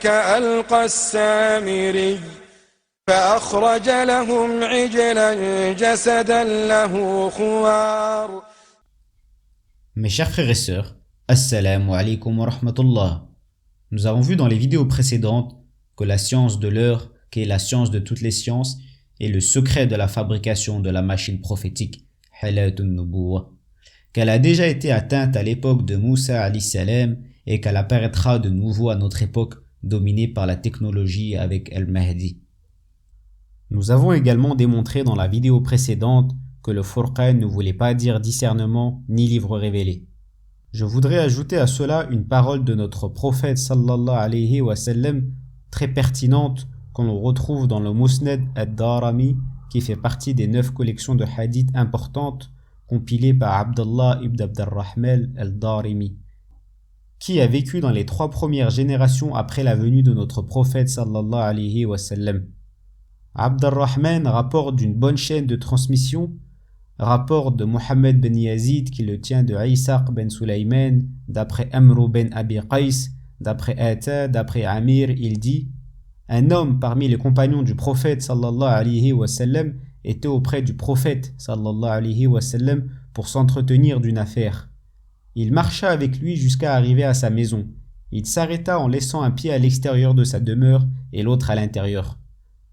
ألقى السامري فأخرج لهم عجلا جسدا له خوار. Mes chers frères et sœurs, Assalamu alaikum wa rahmatullah. Nous avons vu dans les vidéos précédentes que la science de l'heure, qui est la science de toutes les sciences, est le secret de la fabrication de la machine prophétique, Halatun Nubuwa, qu'elle a déjà été atteinte à l'époque de Moussa alayhi salam et qu'elle apparaîtra de nouveau à notre époque dominée par la technologie avec Al-Mahdi. Nous avons également démontré dans la vidéo précédente que le Furqan ne voulait pas dire discernement ni livre révélé. Je voudrais ajouter à cela une parole de notre prophète sallallahu alayhi wa sallam très pertinente qu'on retrouve dans le Musnad ad-Darimi qui fait partie des 9 collections de hadiths importantes compilées par Abdullah ibn Abd-Rahman al-Darimi, qui a vécu dans les 3 premières générations après la venue de notre prophète sallallahu alayhi wa sallam. Abd-Rahman rapporte d'une bonne chaîne de transmission, rapporte de Mohammed ben Yazid qui le tient de Isaq ben Sulayman, d'après Amr ben Abi Qais, d'après Ata, d'après Amir, il dit: un homme parmi les compagnons du prophète sallallahu alayhi wa sallam était auprès du prophète sallallahu alayhi wa sallam pour s'entretenir d'une affaire. Il marcha avec lui jusqu'à arriver à sa maison. Il s'arrêta en laissant un pied à l'extérieur de sa demeure et l'autre à l'intérieur.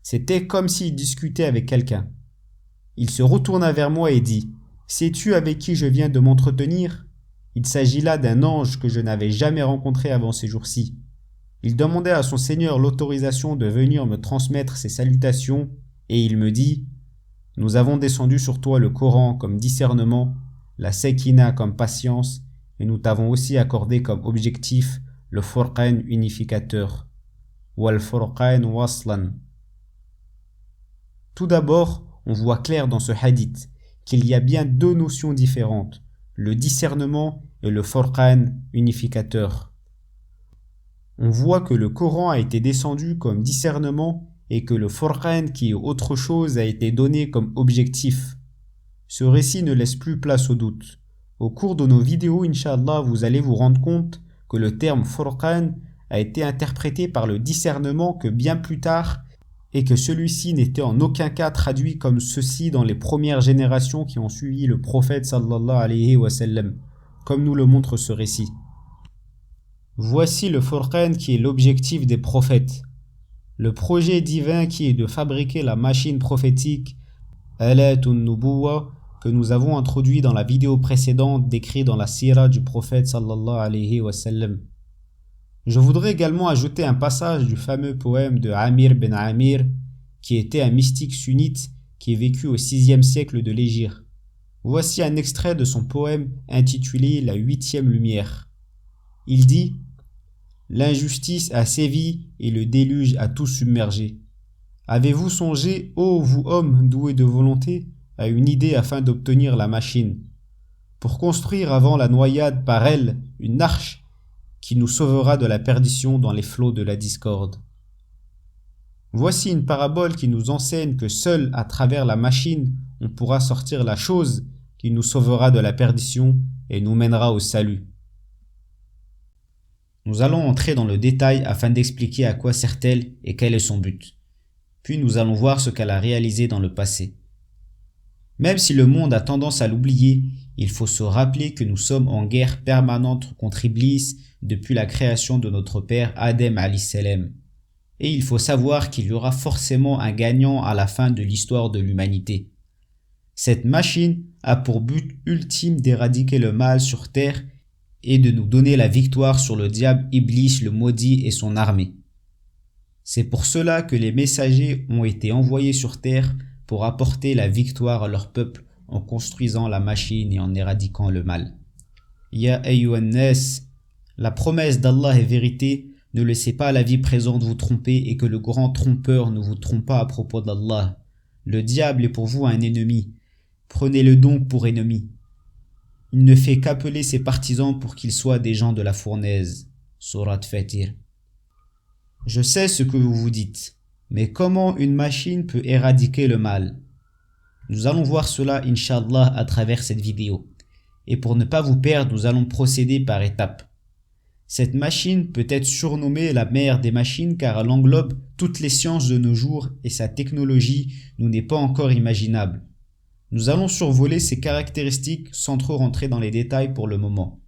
C'était comme s'il discutait avec quelqu'un. Il se retourna vers moi et dit: sais-tu avec qui je viens de m'entretenir? Il s'agit là d'un ange que je n'avais jamais rencontré avant ces jours-ci. Il demandait à son Seigneur l'autorisation de venir me transmettre ses salutations et il me dit: nous avons descendu sur toi le Coran comme discernement, la Sekina comme patience, et nous t'avons aussi accordé comme objectif le Furqan unificateur, wal Furqan waslan. Tout d'abord, on voit clair dans ce hadith qu'il y a bien 2 notions différentes, le discernement et le Furqan unificateur. On voit que le Coran a été descendu comme discernement et que le Furqan, qui est autre chose, a été donné comme objectif. Ce récit ne laisse plus place au doute. Au cours de nos vidéos, Inch'Allah, vous allez vous rendre compte que le terme Furqan a été interprété par le discernement que bien plus tard, et que celui-ci n'était en aucun cas traduit comme ceci dans les premières générations qui ont suivi le prophète sallallahu alayhi wa sallam, comme nous le montre ce récit. Voici le Furqan qui est l'objectif des prophètes. Le projet divin qui est de fabriquer la machine prophétique, Halatun Nubuwa, que nous avons introduit dans la vidéo précédente décrite dans la sira du prophète sallallahu alayhi wa sallam. Je voudrais également ajouter un passage du fameux poème de Amir ben Amir, qui était un mystique sunnite qui est vécu au 6e siècle de l'Hégire. Voici un extrait de son poème intitulé La 8e lumière. Il dit: l'injustice a sévi et le déluge a tout submergé. Avez-vous songé, ô vous hommes doués de volonté, à une idée afin d'obtenir la machine, pour construire avant la noyade par elle une arche qui nous sauvera de la perdition dans les flots de la discorde. Voici une parabole qui nous enseigne que seul à travers la machine on pourra sortir la chose qui nous sauvera de la perdition et nous mènera au salut. Nous allons entrer dans le détail afin d'expliquer à quoi sert-elle et quel est son but. Puis nous allons voir ce qu'elle a réalisé dans le passé. Même si le monde a tendance à l'oublier, il faut se rappeler que nous sommes en guerre permanente contre Iblis depuis la création de notre père Adem alayhi salam. Et il faut savoir qu'il y aura forcément un gagnant à la fin de l'histoire de l'humanité. Cette machine a pour but ultime d'éradiquer le mal sur terre et de nous donner la victoire sur le diable Iblis le maudit et son armée. C'est pour cela que les messagers ont été envoyés sur terre pour apporter la victoire à leur peuple en construisant la machine et en éradiquant le mal. Ya ayyuhan nas, la promesse d'Allah est vérité, ne laissez pas la vie présente vous tromper et que le grand trompeur ne vous trompe pas à propos d'Allah. Le diable est pour vous un ennemi, prenez-le donc pour ennemi. Il ne fait qu'appeler ses partisans pour qu'ils soient des gens de la fournaise. Surat Fatir. Je sais ce que vous vous dites, mais comment une machine peut éradiquer le mal? Nous allons voir cela, Inch'Allah, à travers cette vidéo. Et pour ne pas vous perdre, nous allons procéder par étapes. Cette machine peut être surnommée la mère des machines car elle englobe toutes les sciences de nos jours et sa technologie nous n'est pas encore imaginable. Nous allons survoler ses caractéristiques sans trop rentrer dans les détails pour le moment.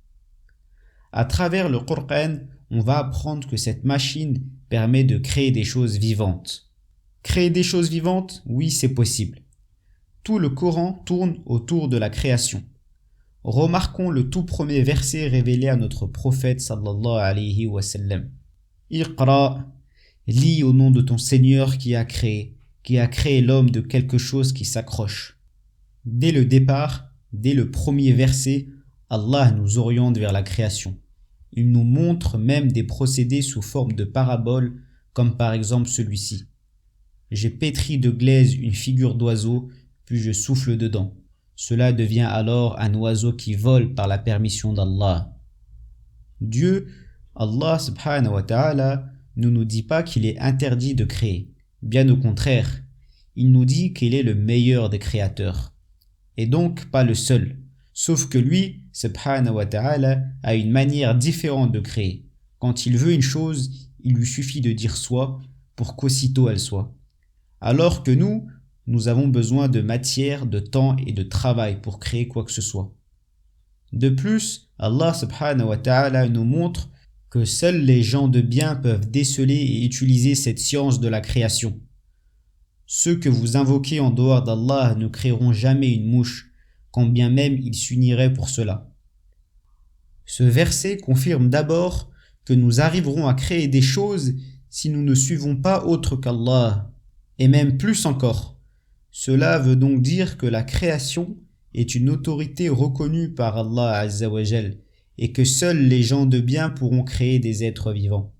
À travers le Coran, on va apprendre que cette machine permet de créer des choses vivantes. Créer des choses vivantes, oui, c'est possible. Tout le Coran tourne autour de la création. Remarquons le tout premier verset révélé à notre prophète sallallahu alayhi wa sallam. Iqra, lis au nom de ton Seigneur qui a créé l'homme de quelque chose qui s'accroche. Dès le départ, dès le premier verset, Allah nous oriente vers la création. Il nous montre même des procédés sous forme de paraboles, comme par exemple celui-ci. J'ai pétri de glaise une figure d'oiseau, puis je souffle dedans. Cela devient alors un oiseau qui vole par la permission d'Allah. Dieu, Allah subhanahu wa ta'ala, ne nous dit pas qu'il est interdit de créer. Bien au contraire, il nous dit qu'il est le meilleur des créateurs. Et donc pas le seul. Sauf que lui, subhanahu wa ta'ala, a une manière différente de créer. Quand il veut une chose, il lui suffit de dire soit pour qu'aussitôt elle soit. Alors que nous avons besoin de matière, de temps et de travail pour créer quoi que ce soit. De plus, Allah subhanahu wa ta'ala nous montre que seuls les gens de bien peuvent déceler et utiliser cette science de la création. Ceux que vous invoquez en dehors d'Allah ne créeront jamais une mouche, quand bien même ils s'uniraient pour cela. Ce verset confirme d'abord que nous arriverons à créer des choses si nous ne suivons pas autre qu'Allah, et même plus encore. Cela veut donc dire que la création est une autorité reconnue par Allah Azza wa Jal et que seuls les gens de bien pourront créer des êtres vivants.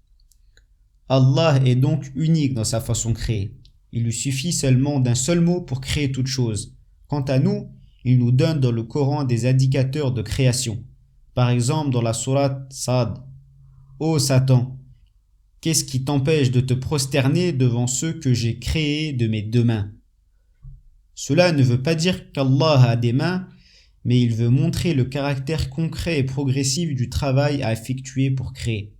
Allah est donc unique dans sa façon de créer. Il lui suffit seulement d'un seul mot pour créer toute chose. Quant à nous, il nous donne dans le Coran des indicateurs de création. Par exemple dans la sourate Sad. Ô Satan, qu'est-ce qui t'empêche de te prosterner devant ceux que j'ai créés de mes deux mains? Cela ne veut pas dire qu'Allah a des mains, mais il veut montrer le caractère concret et progressif du travail à effectuer pour créer.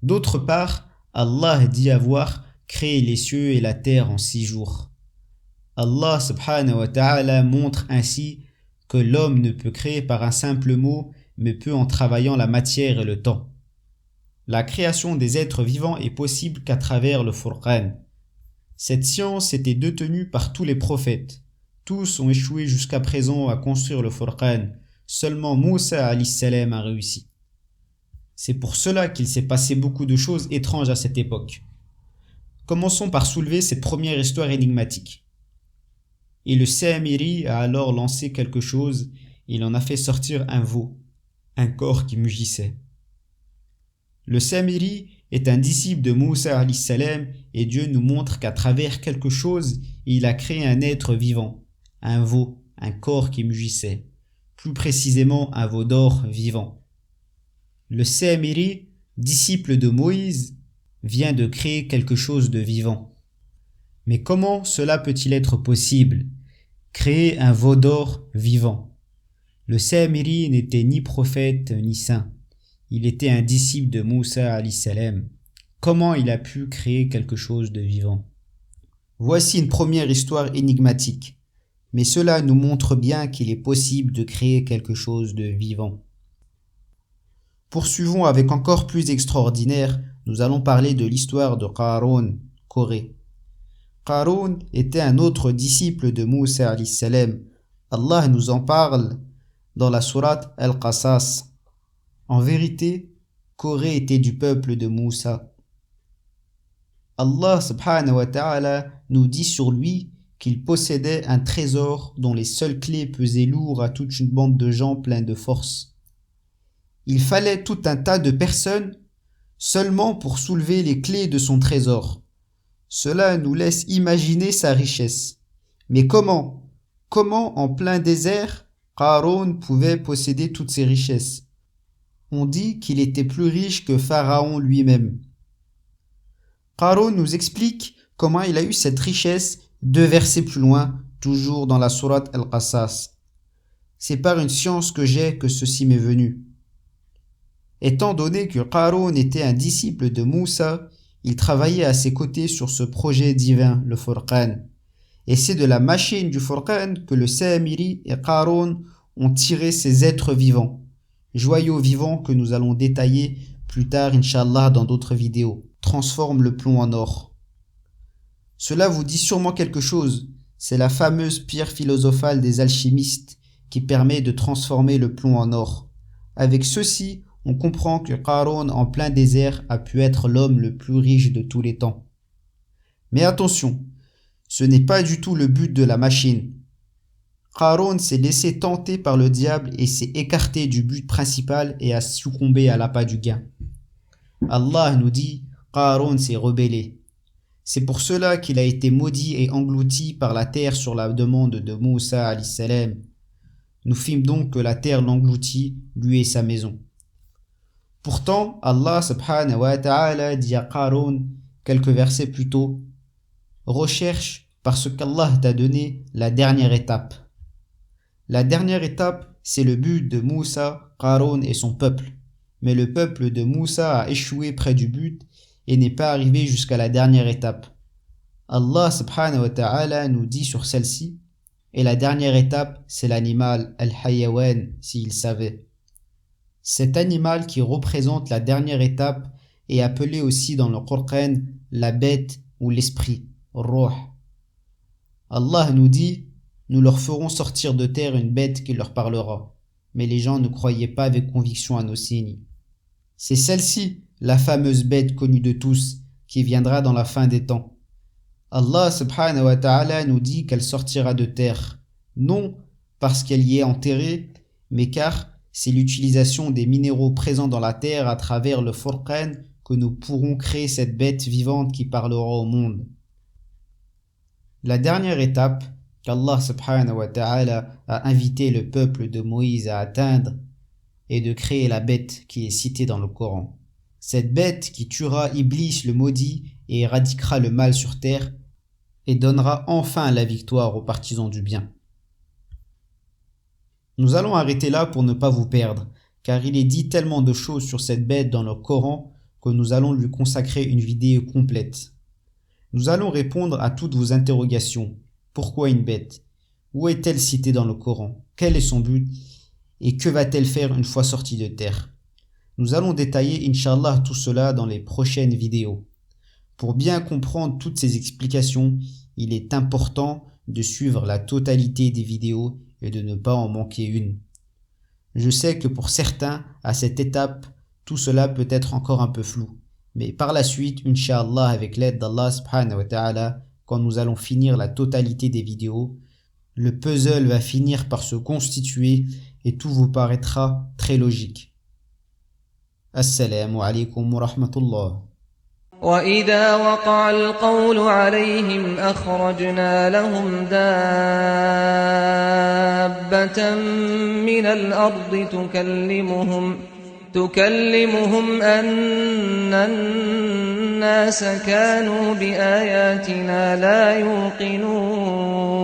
D'autre part, Allah dit avoir créé les cieux et la terre en 6 jours. Allah subhanahu wa ta'ala montre ainsi que l'homme ne peut créer par un simple mot, mais peut en travaillant la matière et le temps. La création des êtres vivants est possible qu'à travers le Furqan. Cette science était détenue par tous les prophètes. Tous ont échoué jusqu'à présent à construire le Furqan. Seulement Moussa alayhi salam a réussi. C'est pour cela qu'il s'est passé beaucoup de choses étranges à cette époque. Commençons par soulever cette première histoire énigmatique. Et le Samiri a alors lancé quelque chose, il en a fait sortir un veau, un corps qui mugissait. Le Samiri est un disciple de Moussa alayhi salam et Dieu nous montre qu'à travers quelque chose, il a créé un être vivant, un veau, un corps qui mugissait, plus précisément un veau d'or vivant. Le Samiri, disciple de Moïse, vient de créer quelque chose de vivant. Mais comment cela peut-il être possible? Créer un veau d'or vivant. Le Samiri n'était ni prophète ni saint. Il était un disciple de Moussa alayhi salam. Comment il a pu créer quelque chose de vivant? Voici une première histoire énigmatique. Mais cela nous montre bien qu'il est possible de créer quelque chose de vivant. Poursuivons avec encore plus extraordinaire, nous allons parler de l'histoire de Qarun, Corée. Qarun était un autre disciple de Moussa alayhi salam. Allah nous en parle dans la sourate Al-Qasas. En vérité, Corée était du peuple de Moussa. Allah subhanahu wa ta'ala nous dit sur lui qu'il possédait un trésor dont les seules clés pesaient lourd à toute une bande de gens pleins de force. Il fallait tout un tas de personnes seulement pour soulever les clés de son trésor. Cela nous laisse imaginer sa richesse. Mais comment en plein désert, Qarun pouvait posséder toutes ces richesses? On dit qu'il était plus riche que Pharaon lui-même. Qarun nous explique comment il a eu cette richesse 2 versets plus loin, toujours dans la sourate Al-Qasas. C'est par une science que j'ai que ceci m'est venu. Étant donné que Qarun était un disciple de Moussa, il travaillait à ses côtés sur ce projet divin, le Furqan. Et c'est de la machine du Furqan que le Samiri et Qarun ont tiré ces êtres vivants, joyaux vivants que nous allons détailler plus tard, Inch'Allah, dans d'autres vidéos. Transforme le plomb en or. Cela vous dit sûrement quelque chose, c'est la fameuse pierre philosophale des alchimistes qui permet de transformer le plomb en or. Avec ceci, on comprend que Qarun en plein désert a pu être l'homme le plus riche de tous les temps. Mais attention, ce n'est pas du tout le but de la machine. Qarun s'est laissé tenter par le diable et s'est écarté du but principal et a succombé à l'appât du gain. Allah nous dit, Qarun s'est rebellé. C'est pour cela qu'il a été maudit et englouti par la terre sur la demande de Moussa alayhi salam. Nous fîmes donc que la terre l'engloutit, lui et sa maison. Pourtant, Allah subhanahu wa ta'ala dit à Qarun, quelques versets plus tôt, recherche parce qu'Allah t'a donné la dernière étape. La dernière étape, c'est le but de Moussa, Qarun et son peuple. Mais le peuple de Moussa a échoué près du but et n'est pas arrivé jusqu'à la dernière étape. Allah subhanahu wa ta'ala nous dit sur celle-ci, et la dernière étape, c'est l'animal, al-hayawan, s'il savait. Cet animal qui représente la dernière étape est appelé aussi dans le Coran la bête ou l'esprit, ruh. Allah nous dit, nous leur ferons sortir de terre une bête qui leur parlera. Mais les gens ne croyaient pas avec conviction à nos signes. C'est celle-ci, la fameuse bête connue de tous, qui viendra dans la fin des temps. Allah subhanahu wa ta'ala nous dit qu'elle sortira de terre, non parce qu'elle y est enterrée, mais car c'est l'utilisation des minéraux présents dans la terre à travers le Furqan que nous pourrons créer cette bête vivante qui parlera au monde. La dernière étape qu'Allah subhanahu wa ta'ala a invité le peuple de Moïse à atteindre est de créer la bête qui est citée dans le Coran. Cette bête qui tuera Iblis le maudit et éradiquera le mal sur terre et donnera enfin la victoire aux partisans du bien. Nous allons arrêter là pour ne pas vous perdre, car il est dit tellement de choses sur cette bête dans le Coran que nous allons lui consacrer une vidéo complète. Nous allons répondre à toutes vos interrogations. Pourquoi une bête? Où est-elle citée dans le Coran? Quel est son but? Et que va-t-elle faire une fois sortie de terre? Nous allons détailler, Inch'Allah, tout cela dans les prochaines vidéos. Pour bien comprendre toutes ces explications, il est important de suivre la totalité des vidéos et de ne pas en manquer une. Je sais que pour certains, à cette étape, tout cela peut être encore un peu flou. Mais par la suite, Inch'Allah, avec l'aide d'Allah subhanahu wa ta'ala, quand nous allons finir la totalité des vidéos, le puzzle va finir par se constituer et tout vous paraîtra très logique. Assalamu alaikum wa rahmatullah. وإذا وقع القول عليهم أخرجنا لهم دابة من الأرض تكلمهم أن الناس كانوا بآياتنا لا يوقنون